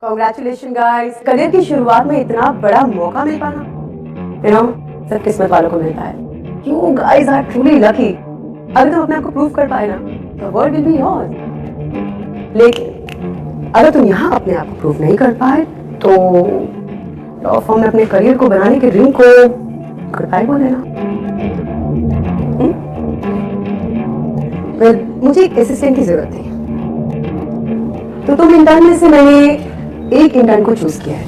Congratulation guys, career की शुरुआत में इतना बड़ा मौका मिल पाना सिर्फ किस्मत वालों को मिलता है। You guys are truly lucky. अगर तुम अपने आप को प्रूव कर पाए ना, the world will be yours. लेकिन अगर तुम यहाँ अपने आप को प्रूव नहीं कर पाए तो लॉ फॉर्म में अपने करियर को बनाने के ड्रीम को गड़बड़ बोल देना। मुझे एक असिस्टेंट की जरूरत थी, तो तुम इंटर्न में से मैंने एक इंटर्न को चूज किया है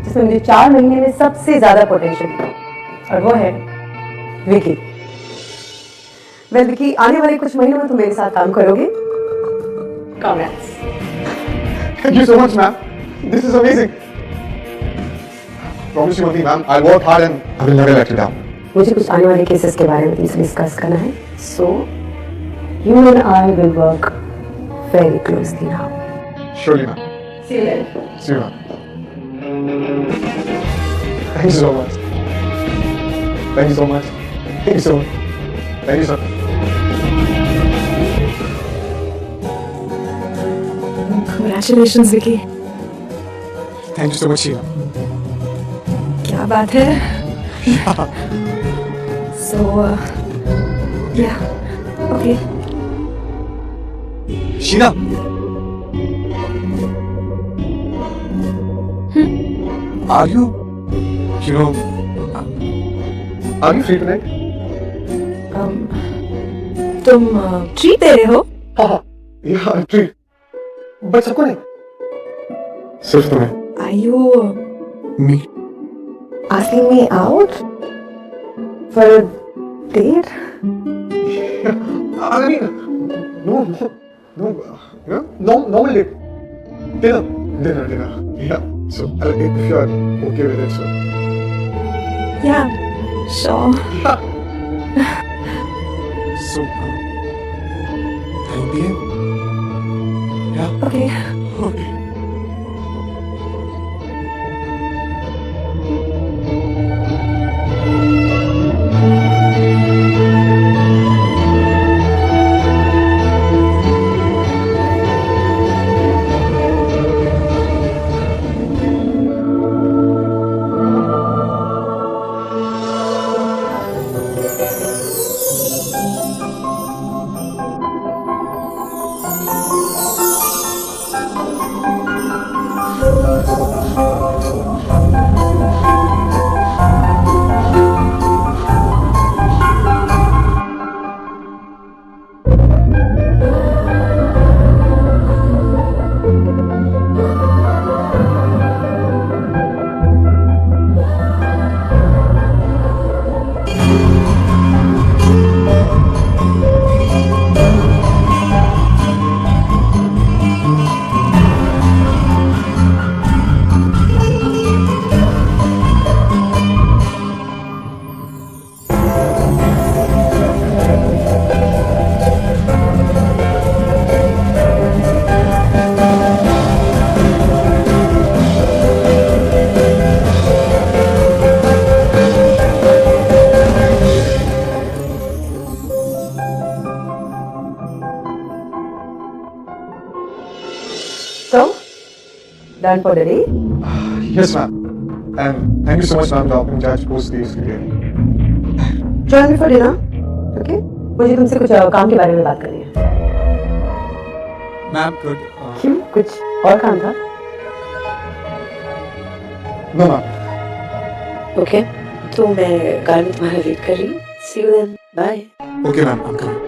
जिसमें मुझे 4 महीने में सबसे ज्यादा पोटेंशियल है, और वो है विकी। वेल विकी, आने वाले कुछ महीनों में तुम मेरे साथ काम करोगे। Congrats. Thank you so much, ma'am. This is amazing. Promise you one thing, ma'am. I'll work hard and I will never let you down. मुझे कुछ आने वाले केसेस के बारे में तुमसे डिस्कस करना है, so you and I will work very closely now. Surely, ma'am. See you then. See you, ma'am. Thank you so much. Thank you so much. Thank you so much. Thank you, sir. Congratulations, Vicky. Thank you so much, Sheena. क्या बात है? So, yeah, okay. Sheena. Are you free tonight? तुम treat दे रहे हो? हाँ, yeah, treat. But सबको नहीं, सिर्फ तुम्हें। Are you Me? asking me out for a date? I mean, no, normal date. Dinner. Yeah. So, if you are okay with it, so. Yeah, sure. So, 10 p.m. Yeah. Okay. Okay. So, done for the day? Yes, ma'am. And thank you so much, ma'am, for helping judge post these today. Join me for dinner, okay? मुझे तुमसे कुछ काम के बारे में बात करनी है। Ma'am, could. क्यों? कुछ और काम था? No, ma'am. Okay. तो मैं कार में तुम्हारा वेट कर रही हूँ। See you then. Bye. Okay, ma'am, I'm coming.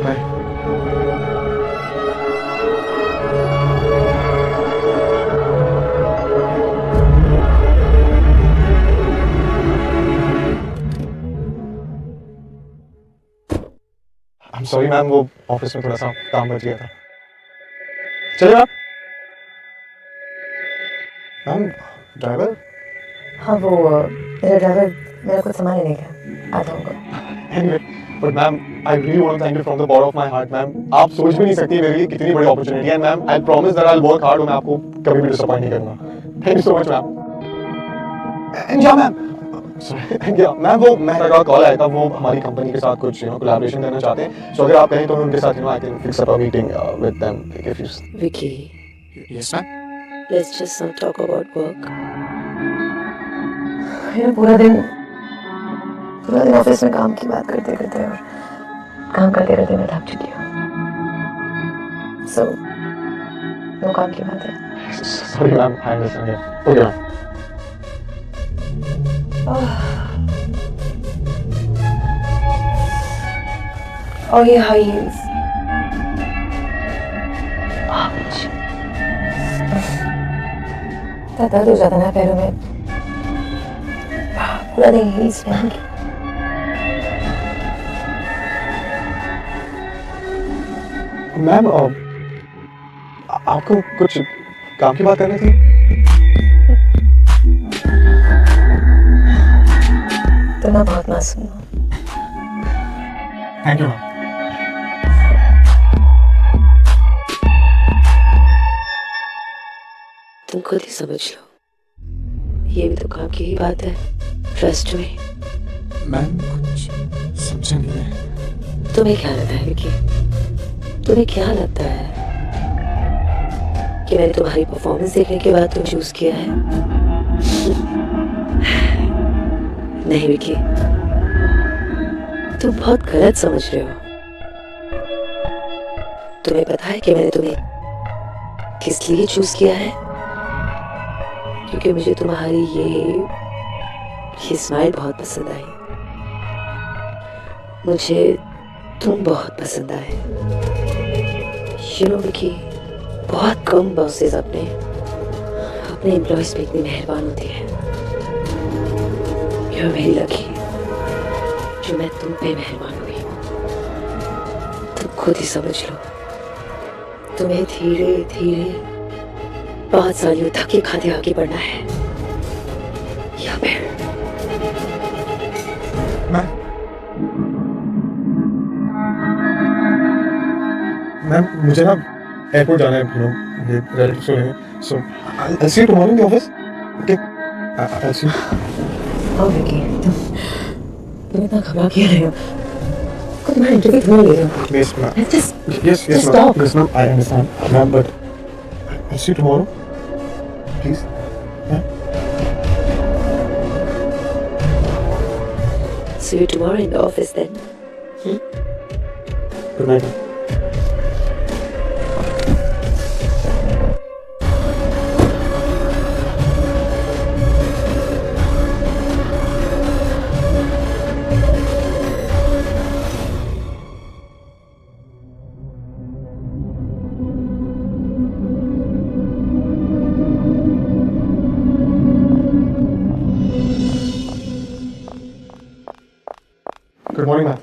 Bye. I'm sorry, ma'am, वो ऑफिस में थोड़ा सा काम बच गया था। चलिए मैम। Ma'am, driver? हाँ, वो मेरा ड्राइवर मेरा कुछ सामान लेने गया, आता हूँ। Anyway, but ma'am, I really want to thank you from the bottom of my heart, ma'am. आप सोच भी नहीं सकती मेरे लिए कितनी बड़ी opportunity है, ma'am. I promise that I'll work hard और मैं आपको कभी भी disappoint नहीं करूँगा. Thank you so much, ma'am. And yeah, ma'am, क्या मैम, वो मेहता का कॉल आया था, वो हमारी कंपनी के साथ कुछ कोलैबोरेशन करना चाहते हैं, सो अगर आप कहें तो मैं उनके साथ I can fix up a meeting with them if you. Vicky, yes ma'am. let's just not talk about work. पूरा दिन ऑफिस में काम की बात करते करते और काम करते करते मैं थक चुकी हूँ। So, no काम की बात है। Sorry ma'am, I understand. Okay ma'am. और ये हाई हील्स। इतना दर्द हो जाता है ना पैरों में, पूरा दिन हील्स पहन के। मैम आपको कुछ काम की बात करनी थी? तो मैं बहुत मासूम हूँ। Thank you ma'am. तुम खुद ही समझ लो, ये भी तो काम की ही बात है। ट्रस्ट में। मैम कुछ समझा नहीं है। तुम्हें क्या लगता है विकी, तुम्हें क्या लगता है कि मैंने तुम्हारी परफॉर्मेंस देखने के बाद तुम चूज किया है? नहीं विकी, तुम बहुत गलत समझ रहे हो। तुम्हें पता है कि मैंने तुम्हें किस लिए चूज किया है? क्योंकि मुझे तुम्हारी ये स्माइल बहुत पसंद आई। मुझे तुम बहुत पसंद आए। You know विकी, बहुत कम बॉसेस अपने एम्प्लॉयज पे इतनी मेहरबान होती है। You're very lucky जो मैं तुम पे मेहरबान हुई। तुम खुद ही समझ लो, तुम्हें धीरे धीरे बहुत सालों तक के खाते आगे बढ़ना है। या फिर मैम मुझे ना एयरपोर्ट जाना है, ये रिलेटिव्स को लेने, so I see you tomorrow in the office. Okay, I see you. Vicky, तुम इतना घबरा क्यों रहे हो? खुद तुम्हारा इंटरव्यू तुम्हें ले रहे हो। Yes ma'am, Just yes stop. Ma'am, yes ma'am, I understand ma'am, but I see you tomorrow please. See you tomorrow in the office then. Good night. Good morning ma'am.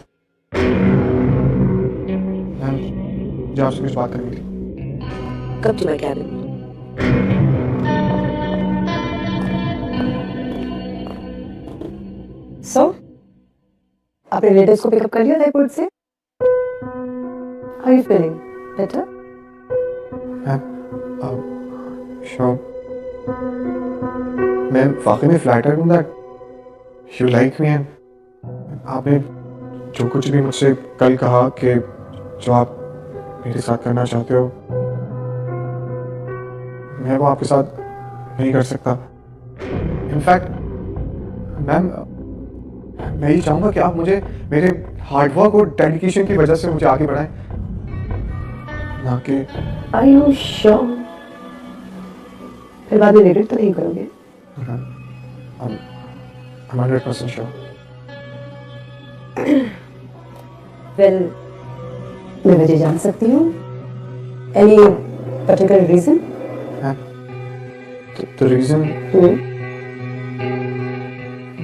Ma'am मुझे आपसे कुछ बात करनी थी। Come to my cabin. So, आपने relatives को pickup कर लिया एयरपोर्ट से? How are you feeling? Better? Ma'am sure, मैं वाकई में फ्लैटर्ड हूँ that you like me, and आपने जो कुछ भी मुझसे कल कहा कि जो आप मेरे साथ करना चाहते हो, मैं वो आपके साथ नहीं कर सकता। इनफैक्ट मैम मैं ये चाहूँगा कि आप मुझे मेरे हार्डवर्क और डेडिकेशन की वजह से मुझे आगे बढ़ाएं, ना कि Are you sure? फिर बाद में रिग्रेट तो नहीं करोगे? I'm 100% sure. Well, मैं वजह जान सकती हूँ? Any particular reason? The reason,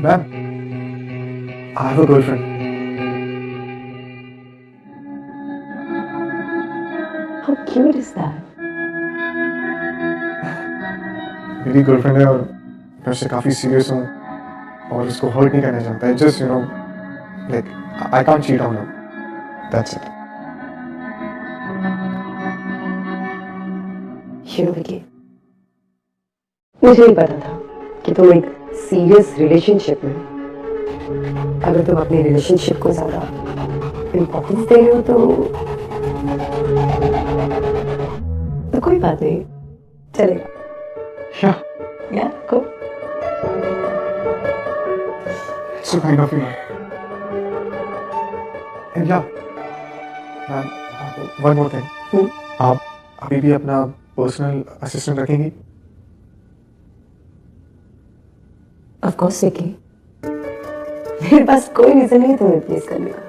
ma'am, I have a girlfriend. How cute is that? मेरी गर्लफ्रेंड है और मैं उससे काफी सीरियस हूँ और उसको हर्ट नहीं करना चाहता है। Just like I can't cheat on her, that's it. Vicky, मुझे नहीं पता था कि तुम एक सीरियस रिलेशनशिप में अगर तुम अपने रिलेशनशिप को ज्यादा इम्पोर्टेंस दे रहे हो तो कोई बात नहीं, चलेगा। Yeah, या को so kind of you. And yeah, ma'am, one more thing. आप अभी भी अपना पर्सनल असिस्टेंट रखेंगी? ऑफ कोर्स विकी, मेरे पास कोई रीजन नहीं तुम्हें रिप्लेस करने का।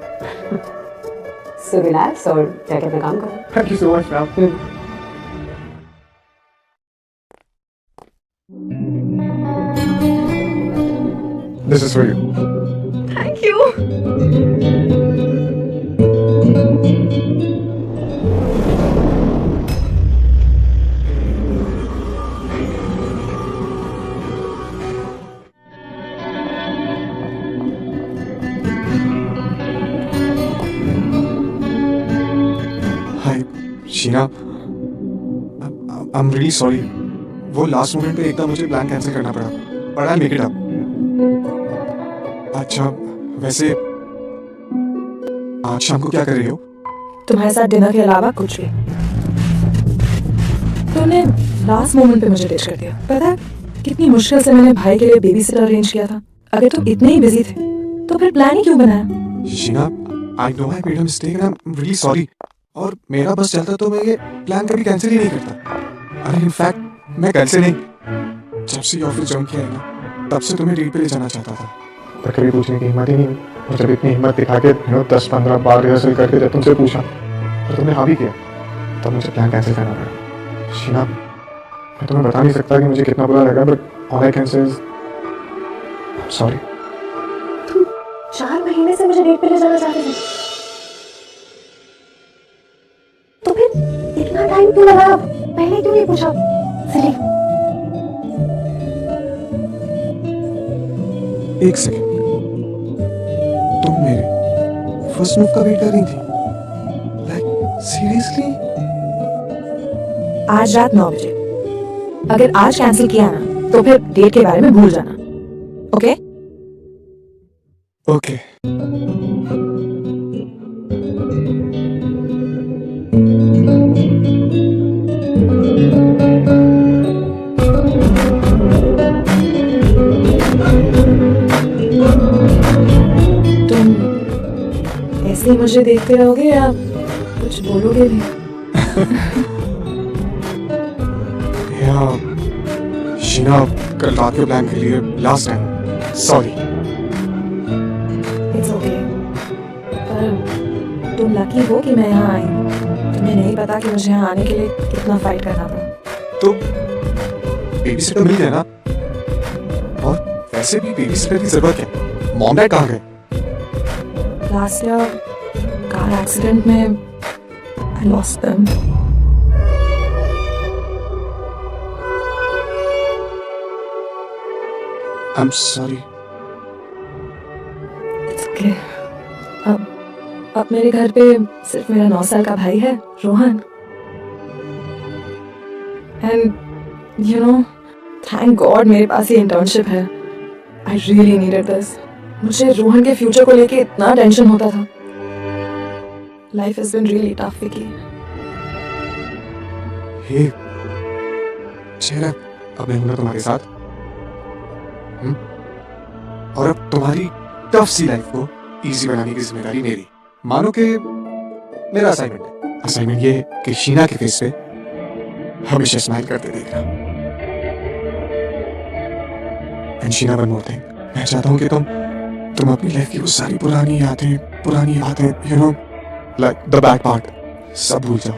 सो रिलैक्स और जाके अपना काम करो। Thank you so much, ma'am. This is for you. Thank you. Hi, Sheena. I'm really sorry. वो लास्ट मोमेंट पे एकदम मुझे प्लान कैंसिल करना पड़ा, but I'll make it up. अच्छा, वैसे आज शाम को क्या कर रही हो? तुम्हारे साथ डिनर के अलावा कुछ भी। तूने लास्ट मोमेंट पे मुझे डिच कर दिया। पता है कितनी मुश्किल से मैंने भाई के लिए बेबी सिटर अरेंज किया था। अगर तुम इतने ही बिजी थे तो फिर प्लान ही क्यों बनाया? Sheena, I know I made a mistake and I'm really sorry. और मेरा बस चलता तो मैं ये प्लान कभी कैंसिल ही नहीं करता। अरे इनफैक्ट मैं कल से नहीं, जब से ऑफिस ज्वाइन किया है ना, तब से तुम्हें डेट पे ले जाना चाहता था, पर कभी पूछने की हिम्मत ही नहीं हुई। और जब इतनी हिम्मत दिखा के 10-15 बार रिहर्सल करके जब तुमसे पूछा और तुमने हाँ भी किया, तब मुझे प्लान कैंसिल करना पड़ा। शीना, मैं तुम्हें बता नहीं सकता कि मुझे कितना बुरा लगा, but all I can say is sorry. 4 महीने से मुझे डेट पे ले जाना चाहते थे, तो फिर इतना टाइम क्यों लगा? पहले क्यों नहीं पूछा? सिली। एक सेकंड, तुम मेरे फर्स्ट मूव का वेट कर रही थी? Like seriously? आज रात 9 बजे। अगर आज कैंसिल किया ना तो फिर डेट के बारे में भूल जाना। ओके? ओके। तुम ऐसे ही मुझे देखते रहोगे या कुछ बोलोगे भी? या शीना, कल रात के प्लान के लिए last time sorry. It's okay. पर तुम लकी हो कि मैं यहाँ आई। तुम्हें नहीं पता कि मुझे यहाँ आने के लिए कितना फाइट करना पड़ा। तो बेबी सिटर मिल गया ना? और वैसे भी बेबी सिटर की जरूरत है। मॉम डैड कहाँ गए? लास्ट ईयर कार एक्सीडेंट में I lost them. I am sorry. It's okay. अब मेरे घर पे सिर्फ मेरा 9 साल का भाई है, Rohan. And you know, thank God मेरे पास ये इंटर्नशिप है। I really needed this. मुझे रोहन के फ्यूचर को लेके इतना टेंशन होता था। Life has been really tough Vicky. हे चेहरा, अब मैं हूं ना तुम्हारे साथ। और अब तुम्हारी टफ सी लाइफ को इजी बनाने की जिम्मेदारी मेरी। मानो कि मेरा असाइनमेंट है। असाइनमेंट ये है कि शीना के फेस पे हमेशा स्माइल करते देखना। And Sheena, one more thing, मैं चाहता हूँ कि तुम अपनी लाइफ की वो सारी पुरानी बातें, you know, like the bad part, सब भूल जाओ।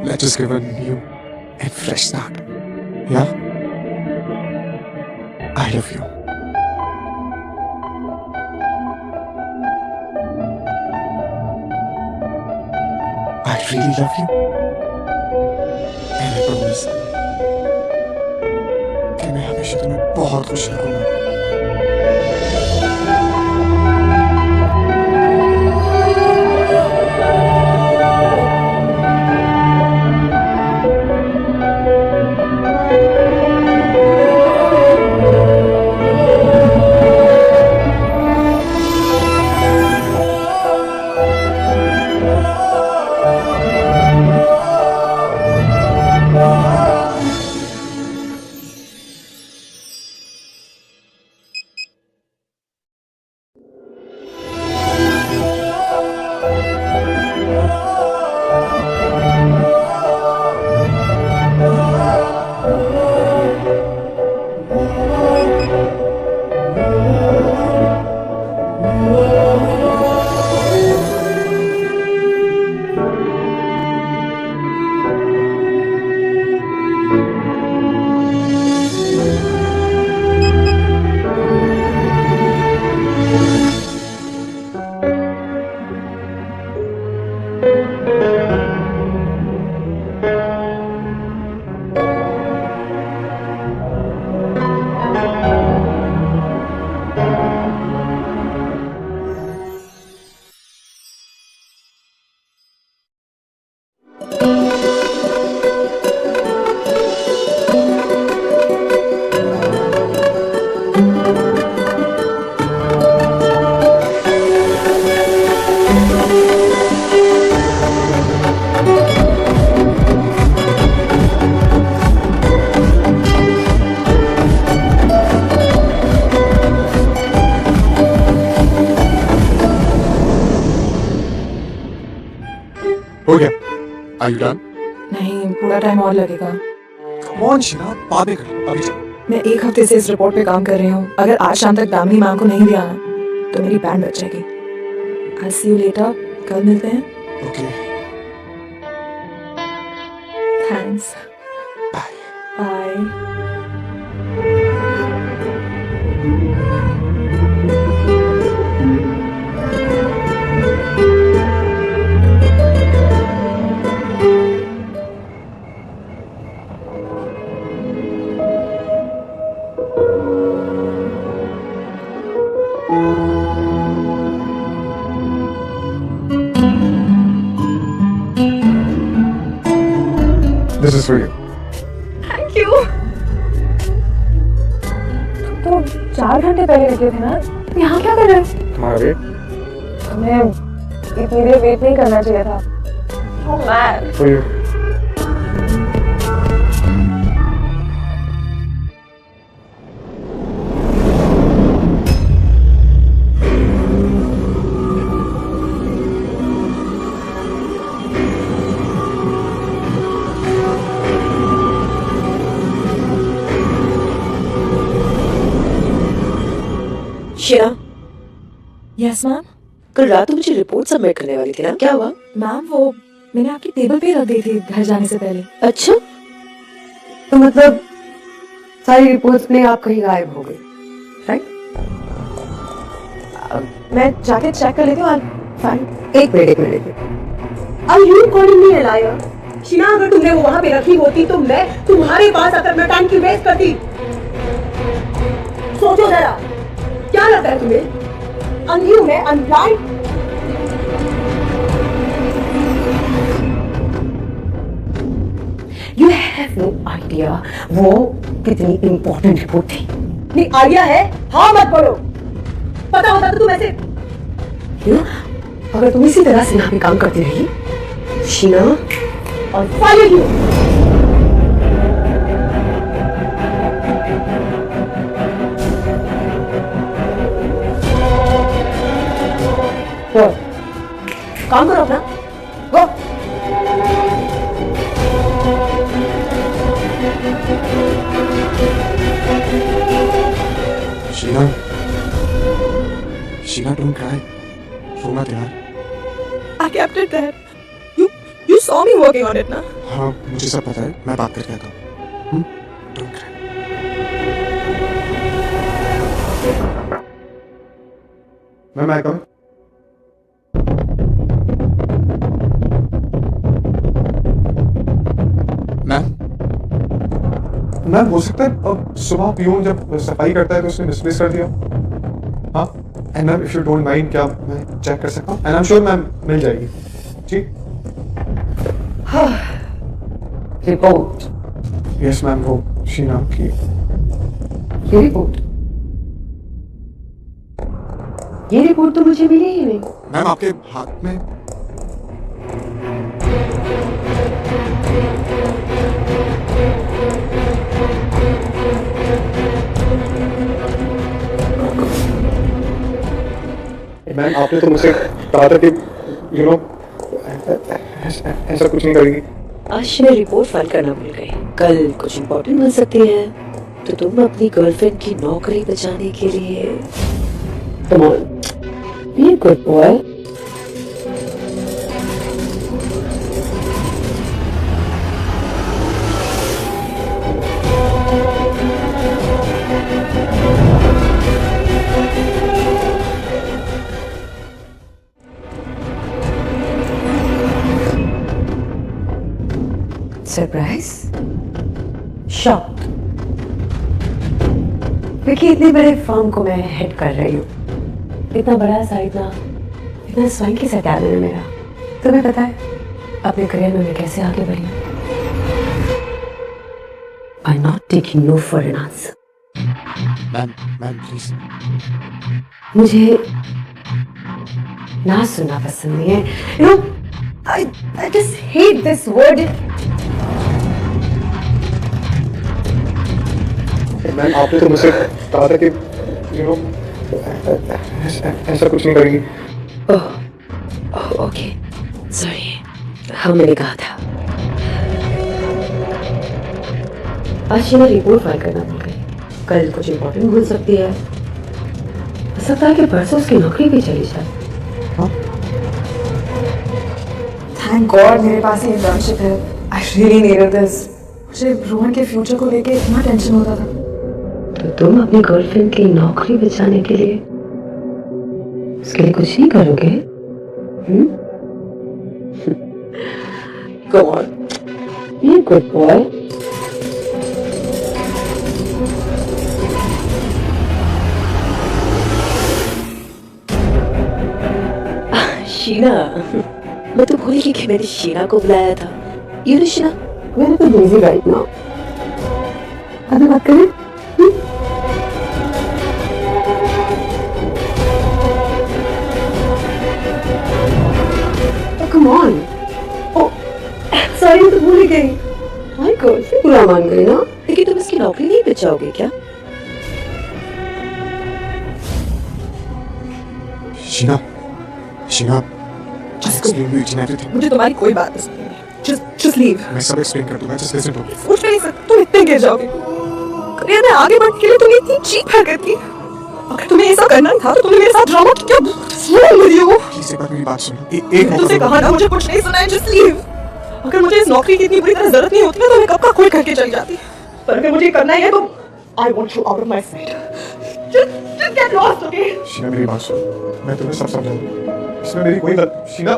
Let's just give a new and fresh start. Yeah I love you. I really love you. And I promise कि मैं हमेशा तुम्हें बहुत खुश रखूंगा। हो गया? Are you done? नहीं, पूरा टाइम और लगेगा। Come on शीना, बाद में कर, अभी चल। मैं 1 हफ्ते से इस रिपोर्ट पे काम कर रही हूँ। अगर आज शाम तक दामिनी मैम को नहीं दिया ना, तो मेरी बैंड बच जाएगी। I'll see you later. कल मिलते हैं। Okay. Thanks. Bye. Bye. This is for you. Thank you. तो 4 घंटे पहले निकले थे ना? यहाँ क्या कर रहे हो? तुम्हारा वेट? मैं इतनी देर वेट नहीं करना चाहिए था। Oh man. For you. Sheena, Yes ma'am. कल रात तो मुझे रिपोर्ट सबमिट करने वाली थी ना, क्या हुआ? मैम वो मैंने आपकी टेबल पे रख दी थी घर जाने से पहले। अच्छा, तो मतलब सारी रिपोर्ट्स में आप कहीं गायब हो गई, राइट? मैं जाके चेक कर लेती हूँ। फाइन। एक minute. Are you calling me a liar? Sheena, अगर तुमने वो वहाँ पे रखी होती तो मैं तुम्हारे पास आकर मैं टाइम क्यों वेस्ट करती? सोचो जरा, क्या लगता है तुम्हें? अंधी हूँ मैं, I'm blind? You have no idea वो कितनी इम्पोर्टेंट रिपोर्ट थी। नहीं आइडिया है? हाँ मत बोलो। पता होता तो तुम ऐसे You know, अगर तुम इसी तरह से यहाँ पे काम करती रही, शीना, और फायर यू। काम करो अपना, गो। Sheena, Sheena, don't cry. रोना यार। I kept it there. You saw me working on it ना? हाँ, मुझे सब पता है, मैं बात करके आता हूँ। Don't cry. मैं कम। मैम हो सकता है अब सुबह पियून जब सफाई करता है तो उसने मिसप्लेस कर दिया। हाँ, and ma'am if you don't mind क्या मैं चेक कर सकता हूँ? And I am sure ma'am मिल जाएगी। ठीक? रिपोर्ट। यस मैम, वो शीना की ये रिपोर्ट तो मुझे मिली ही नहीं। मैम आपके हाथ में मैम आपने तो मुझसे कहा था कि यू नो ऐसा कुछ नहीं करेगी। आज मैं रिपोर्ट फाइल करना भूल गई। कल कुछ इम्पोर्टेंट बन सकती है, तो तुम अपनी गर्लफ्रेंड की नौकरी बचाने के लिए Come on, be a good boy. Surprise, shock. देखिए, इतने बड़े फर्म को मैं हेड कर रही हूँ, इतना बड़ा सा, इतना स्वयं की सरकार है मेरा। तुम्हें पता है अपने करियर में मैं कैसे आगे बढ़ी हूँ? I'm not taking no for an answer. Ma'am please. मुझे ना सुनना पसंद नहीं है। You know, I just hate this word. Ma'am आपने तो मुझसे कहा था कि यू नो ऐसा कुछ नहीं करेगी। Oh okay, sorry. हाँ, मैंने कहा था। आज शीना रिपोर्ट फाइल करना भूल गई। कल कुछ इंपॉर्टेंट भूल सकती है। हो सकता है कि परसों उसकी नौकरी भी चली जाए। थैंक गॉड मेरे पास ये इंटर्नशिप है। I really needed this. मुझे रोहन के फ्यूचर को लेके इतना टेंशन होता था। तो तुम अपनी गर्लफ्रेंड की नौकरी बचाने के लिए उसके लिए कुछ नहीं करोगे? Go on. Be a good boy. Sheena, मैं तो भूल गई कि मैंने शीना को बुलाया था। यू नो शीना, मैंने तो बिजी राइट नाउ। अभी बात करें? Come on. ओ सॉरी, तो भूल ही गई। माय गर्लफ्रेंड बुरा मान गई ना, लेकिन तुम इसकी नौकरी नहीं बचाओगे क्या? Sheena, Sheena, just explain me each and everything. मुझे तुम्हारी कोई बात नहीं सुननी है। Just leave. मैं सब एक्सप्लेन कर दूंगा, just listen to me. सोच भी नहीं सकते तुम इतने गिर जाओगे। करियर में आगे बढ़ने के लिए तुमने इतनी चीप हरकत की। अगर तुम्हें ऐसा करना ही था तो तुमने मेरे साथ ड्रामा क्यों किया? प्लीज एक बार मेरी बात सुनो। एक मौका तुमसे दो। कहा ना मुझे कुछ नहीं सुना है, just leave. अगर मुझे इस नौकरी की इतनी बुरी तरह जरूरत नहीं होती ना तो मैं कब का क्विट करके चली जाती। पर अगर मुझे करना ही है तो I want you out of my sight. Just get lost, okay? Sheena मेरी बात सुनो, मैं तुम्हें सब समझाऊंगा। इसमें मेरी कोई गलती। शीना,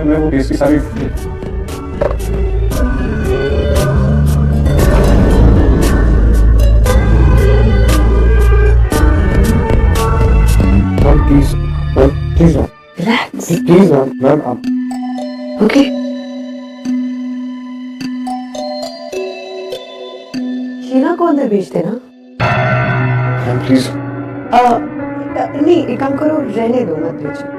मैं वो केस की सारी प्लीज Relax. प्लीज मैम आप Okay. शीना को अंदर भेज देना। मैम प्लीज नहीं, एक काम करो, रहने दो, मत भेजो।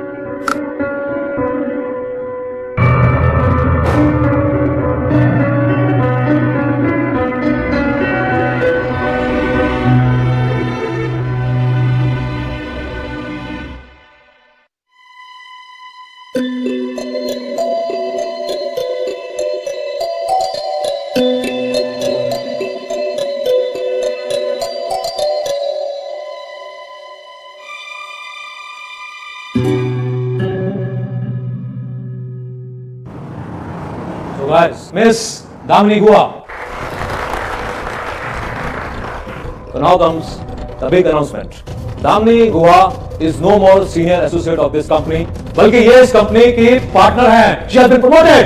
So guys, Miss Damini Gua. So now comes the big announcement. Damini Gua is no more senior associate of this company, बल्कि ये इस कंपनी की पार्टनर हैं. She has been promoted.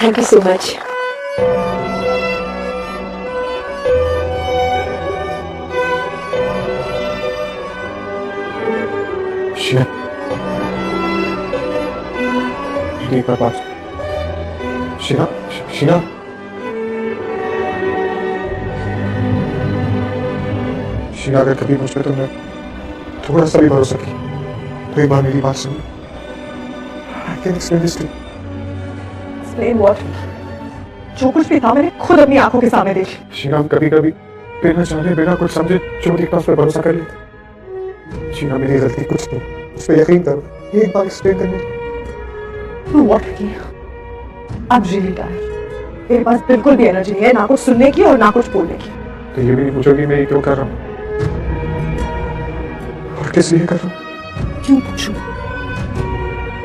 Thank you so much. Sheena, एक बार बात। शीना, शीना, शीना, अगर कभी मुझ पे तुमने थोड़ा सा भी भरोसा किया तो एक बार मेरी बात सुनो। I can explain this to you. Explain what? जो कुछ भी था मैंने खुद अपनी आंखों के सामने देखा। शीना, हम कभी कभी बिना जाने बिना कुछ समझे जो देखता उस पर भरोसा कर लेते। शीना, मेरी गलती कुछ नहीं, उस पर यकीन करो। एक बार एक्सप्लेन करने दो। What? I'm really tired. मेरे पास बिल्कुल भी एनर्जी नहीं है, ना कुछ सुनने की और ना कुछ बोलने की। तो ये भी नहीं पूछोगी मैं ये क्यों कर रहा हूँ और किस लिए कर रहा हूँ? क्यों पूछूं?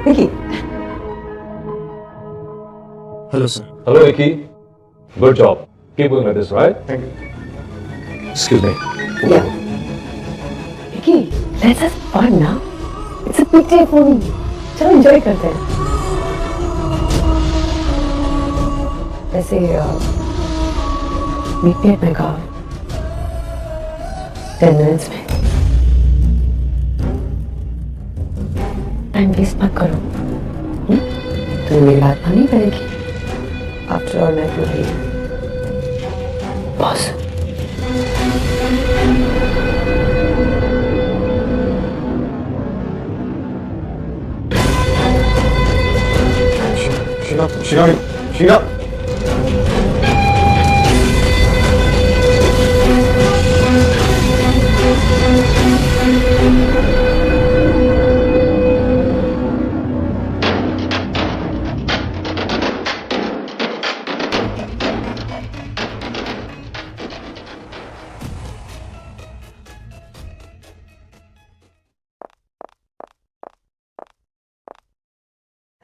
देखिए, hello sir. Hello, Vicky. Good job. Keep going like this, right? Thank you. Excuse me. Yeah. Vicky, let's have fun now. It's a big day for me. चलो enjoy करते हैं। वैसे meet me at my car. 10 minutes में। Time waste मत करो। तुम्हें मेरी बात माननी पड़ेगी। After all, मैं तुम्हारी बॉस। शीना शीना शीना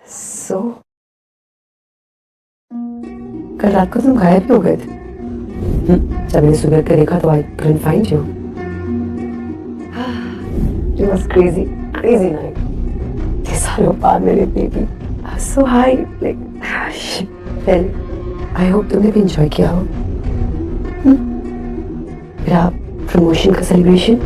सो कल रात को तुम गायब हो गए थे। जब मैंने सुबह के देखा तो आई couldn't find you. It was crazy night. ये सालों बाद मेरे baby so high like well I hope तुमने भी enjoy किया हो। मेरा प्रमोशन का सेलिब्रेशन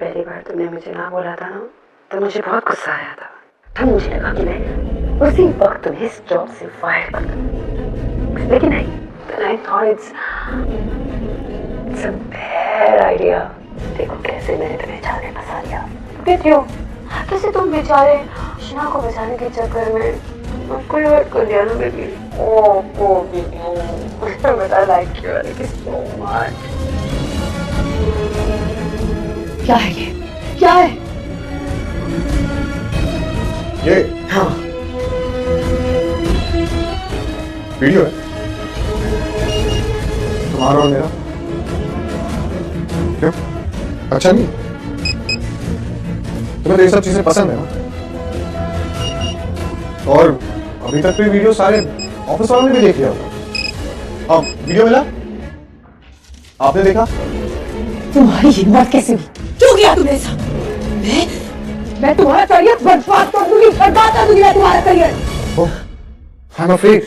पहली बार तुमने मुझे ना बोला था ना तो मुझे बहुत गुस्सा आया था। तब मुझे लगा कि मैं उसी वक्त तुम्हें इस जॉब से फायर कर दूं। लेकिन नहीं, then I thought it's a bad idea। देखो कैसे मैंने तुम्हें जाने फंसा लिया। कहती हो कैसे तुम बेचारे शीना को बचाने के चक्कर में मुझको हर्ट कर दिया ना baby. Oh baby but I like you so much। क्या है ये? क्या है? ये हाँ वीडियो है तुम्हारा और मेरा। क्यों अच्छा नहीं? तुम्हें तो ये सब चीजें पसंद है ना? और अभी तक भी वीडियो सारे ऑफिस वालों ने भी देख लिया होगा। हाँ वीडियो मिला? आपने देखा? तुम्हारी हिम्मत कैसे हुई? क्यों किया तुमने ऐसा? मैं तुम्हारा करियर बर्बाद कर दूंगी मैं तुम्हारा career. I'm afraid,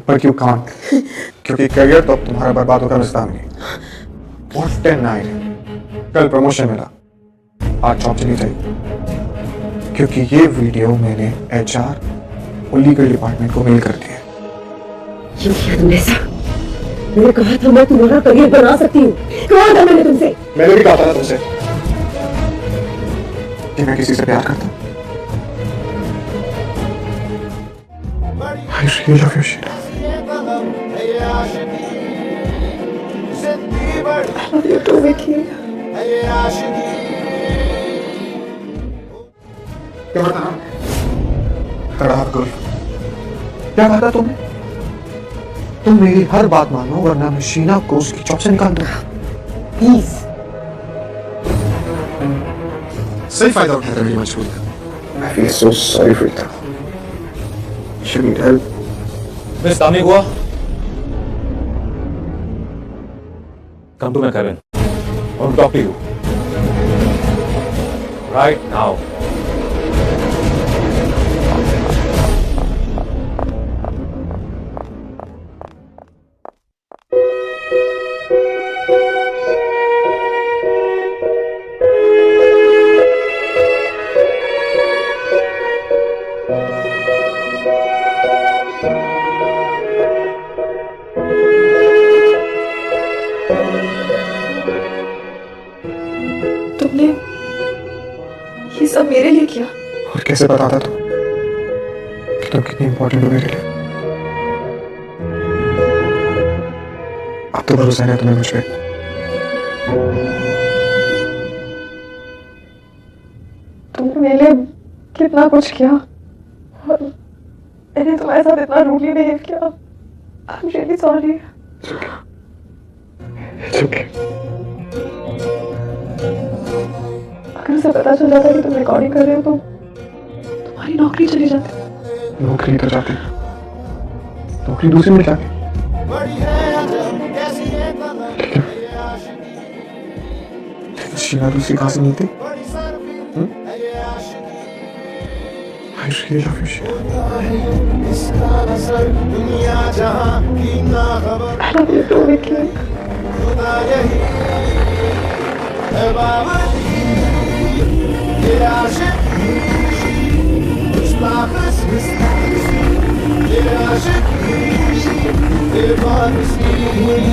but you can't, क्योंकि करियर तो अब तुम्हारा बर्बाद होकर रास्ता नहीं। What 10 night, कल प्रमोशन मिला, आज जॉब चली जाएगी, क्योंकि ये वीडियो मैंने HR और लीगल डिपार्टमेंट को मेल कर दिया। क्यों किया तुमने ऐसा? मैंने कहा था मैं तुम्हारा करियर बना सकती हूँ। कहा था मैंने तुमसे? मैंने भी कहा था तुमसे कि मैं किसी से प्यार करता हूँ। I really love you, Sheena. I love you too, Vicky। क्या बता? तड़ाक गुल। क्या कहा था तुमने? तुम मेरी हर बात मानो वरना मैं शीना को उसकी जॉब से निकाल दूंगा। प्लीज। सही फायदा उठाया मेरी मजबूरी का। I feel so sorry for you. You need help. Miss Damni Guha, come to my cabin. I want to talk to you. Right now. तुमने ये सब मेरे लिए किया? और कैसे बताता तू कि तुम कितनी इंपॉर्टेंट हो मेरे लिए? अब तो भरोसा है तुम्हें मुझ पे। तुमने मेरे लिए कितना कुछ किया और मैंने तुम्हारे साथ इतना रूडली बिहेव किया। I'm really sorry। It's okay। अगर उसे पता चल जाता कि तुम रिकॉर्डिंग कर रहे हो तो तुम्हारी नौकरी चली जाती। नौकरी तो जाती, नौकरी दूसरी मिल जाती। लेकिन शीना दूसरी कहाँ से मिलती? I really love you, Sheena। I love you too, Vicky। है।